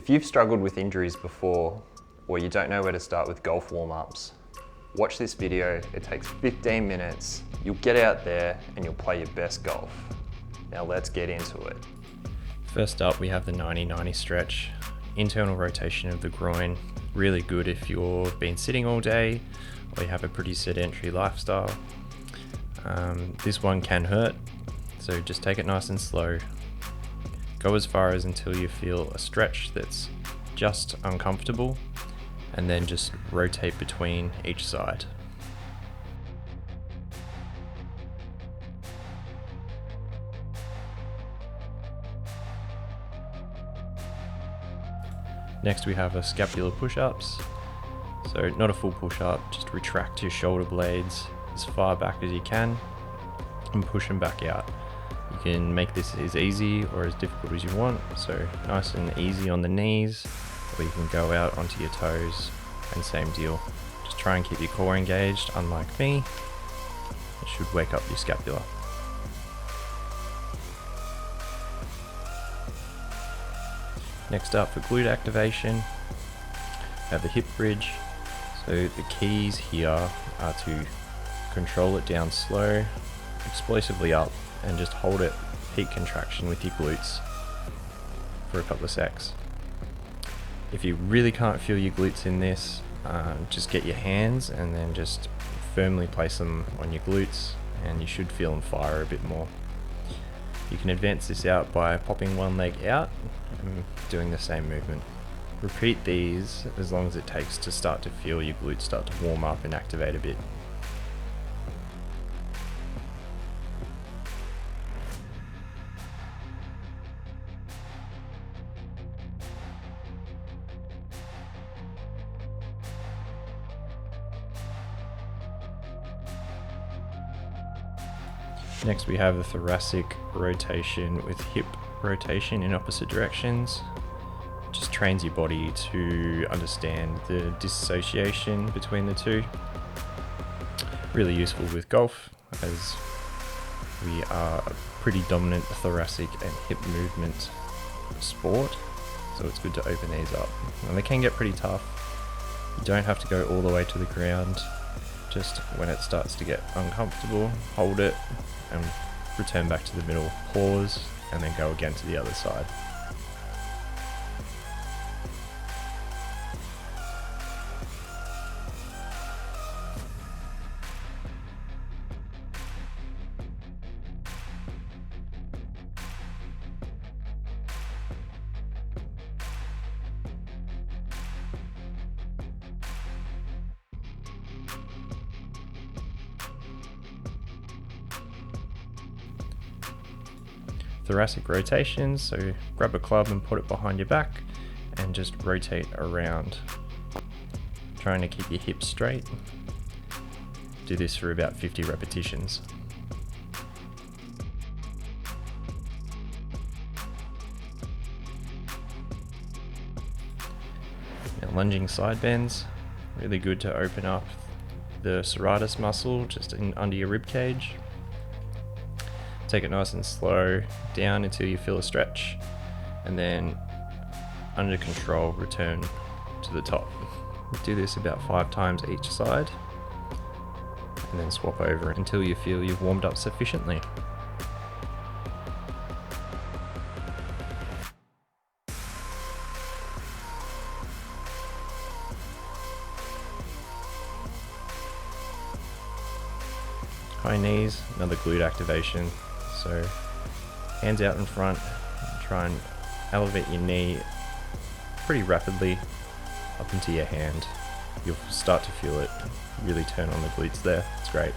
If you've struggled with injuries before, or you don't know where to start with golf warm-ups, watch this video. It takes 15 minutes. You'll get out there and you'll play your best golf. Now let's get into it. First up, we have the 90-90 stretch. Internal rotation of the groin. Really good if you've been sitting all day or you have a pretty sedentary lifestyle. This one can hurt, so just take it nice and slow. Go as far as until you feel a stretch that's just uncomfortable, and then just rotate between each side. Next we have a scapular push-ups. So not a full push-up, just retract your shoulder blades as far back as you can and push them back out. You can make this as easy or as difficult as you want, so nice and easy on the knees, or you can go out onto your toes, and same deal. Just try and keep your core engaged, unlike me. It should wake up your scapula. Next up, for glute activation, have the hip bridge. So the keys here are to control it down slow, explosively up, and just hold it peak contraction with your glutes for a couple of secs. If you really can't feel your glutes in this, just get your hands and then just firmly place them on your glutes, and you should feel them fire a bit more. You can advance this out by popping one leg out and doing the same movement. Repeat these as long as it takes to start to feel your glutes start to warm up and activate a bit. Next we have the thoracic rotation with hip rotation in opposite directions. Just trains your body to understand the dissociation between the two. Really useful with golf, as we are a pretty dominant thoracic and hip movement sport, so it's good to open these up. And they can get pretty tough. You don't have to go all the way to the ground. Just when it starts to get uncomfortable, hold it and return back to the middle, pause, and then go again to the other side. Thoracic rotations, so grab a club and put it behind your back and just rotate around, trying to keep your hips straight. Do this for about 50 repetitions. Now lunging side bends, really good to open up the serratus muscle just under your rib cage. Take it nice and slow down until you feel a stretch, and then under control return to the top. Do this about 5 times each side, and then swap over until you feel you've warmed up sufficiently. High knees, another glute activation. So hands out in front, try and elevate your knee pretty rapidly up into your hand. You'll start to feel it really turn on the glutes there. It's great.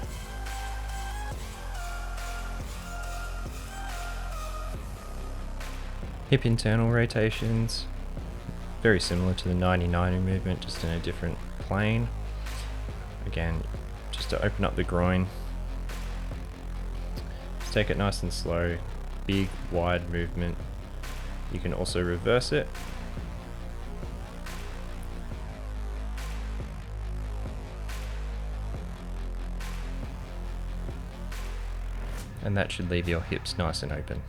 Hip internal rotations, very similar to the 90-90 movement, just in a different plane. Again, just to open up the groin. Take it nice and slow, big wide movement. You can also reverse it. And that should leave your hips nice and open.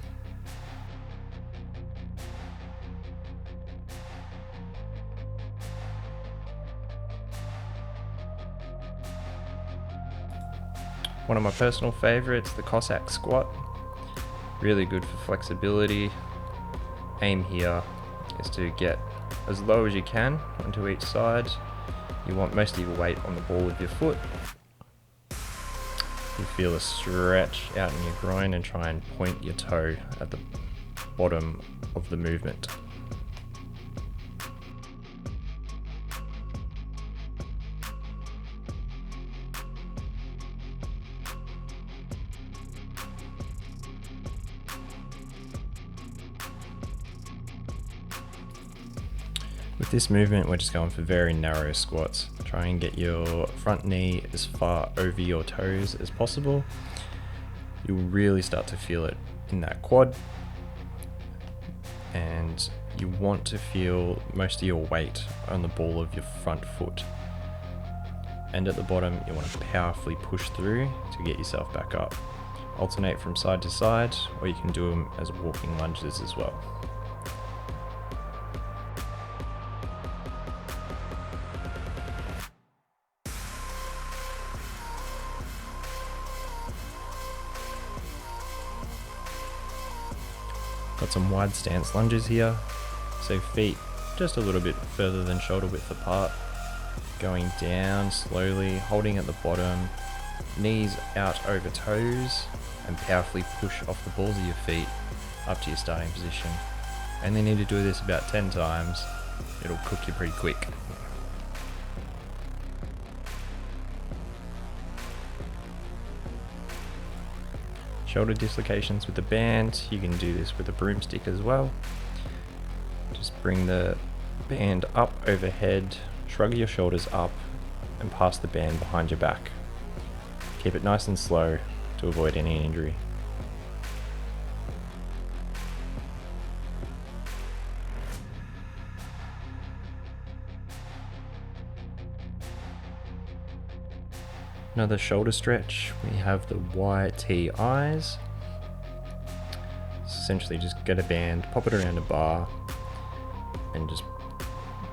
One of my personal favorites, the Cossack squat. Really good for flexibility. Aim here is to get as low as you can onto each side. You want most of your weight on the ball of your foot. You feel a stretch out in your groin and try and point your toe at the bottom of the movement. With this movement, we're just going for very narrow squats. Try and get your front knee as far over your toes as possible. You'll really start to feel it in that quad. And you want to feel most of your weight on the ball of your front foot. And at the bottom, you want to powerfully push through to get yourself back up. Alternate from side to side, or you can do them as walking lunges as well. Got some wide stance lunges here, so feet just a little bit further than shoulder width apart, going down slowly, holding at the bottom, knees out over toes, and powerfully push off the balls of your feet up to your starting position. And you need to do this about 10 times, it'll cook you pretty quick. Shoulder dislocations with the band, you can do this with a broomstick as well. Just bring the band up overhead, shrug your shoulders up, and pass the band behind your back. Keep it nice and slow to avoid any injury. Another shoulder stretch, we have the YT eyes. Essentially just get a band, pop it around a bar, and just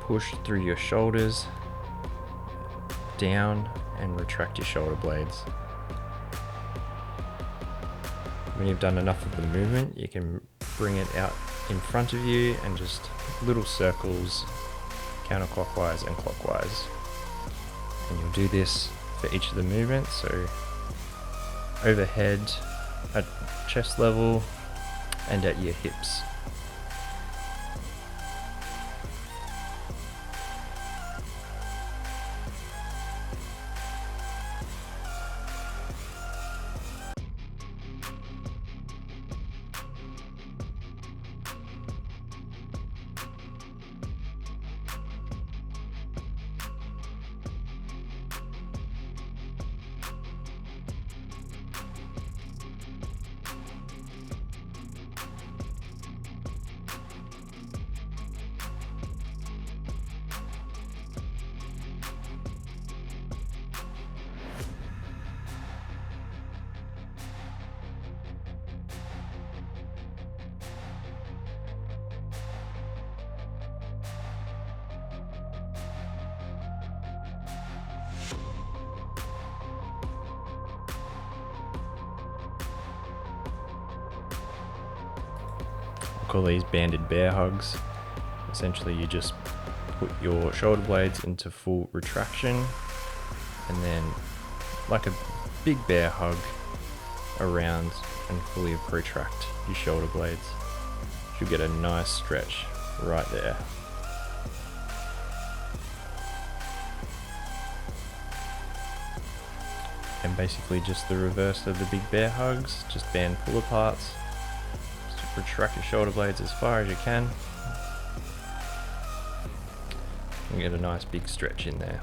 push through your shoulders, down, and retract your shoulder blades. When you've done enough of the movement, you can bring it out in front of you and just little circles counterclockwise and clockwise. And you'll do this for each of the movements, so overhead, at chest level, and at your hips. Call these banded bear hugs. Essentially you just put your shoulder blades into full retraction and then like a big bear hug around and fully protract your shoulder blades. You'll get a nice stretch right there. And basically just the reverse of the big bear hugs, just band pull aparts. Retract your shoulder blades as far as you can and get a nice big stretch in there.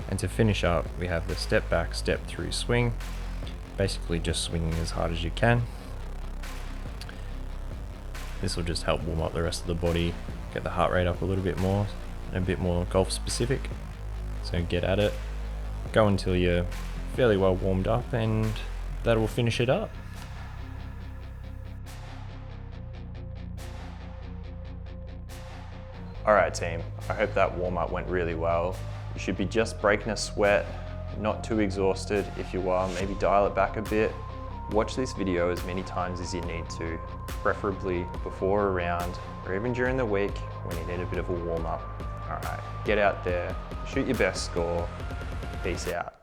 And to finish up, we have the step back, step through swing. Basically just swinging as hard as you can. This will just help warm up the rest of the body, get the heart rate up a little bit more, and a bit more golf specific. So get at it, go until you're fairly well warmed up, and that will finish it up. All right team, I hope that warm-up went really well. You should be just breaking a sweat, not too exhausted. If you are, maybe dial it back a bit. Watch this video as many times as you need to, preferably before a round or even during the week when you need a bit of a warm-up. All right, get out there, shoot your best score. Peace out.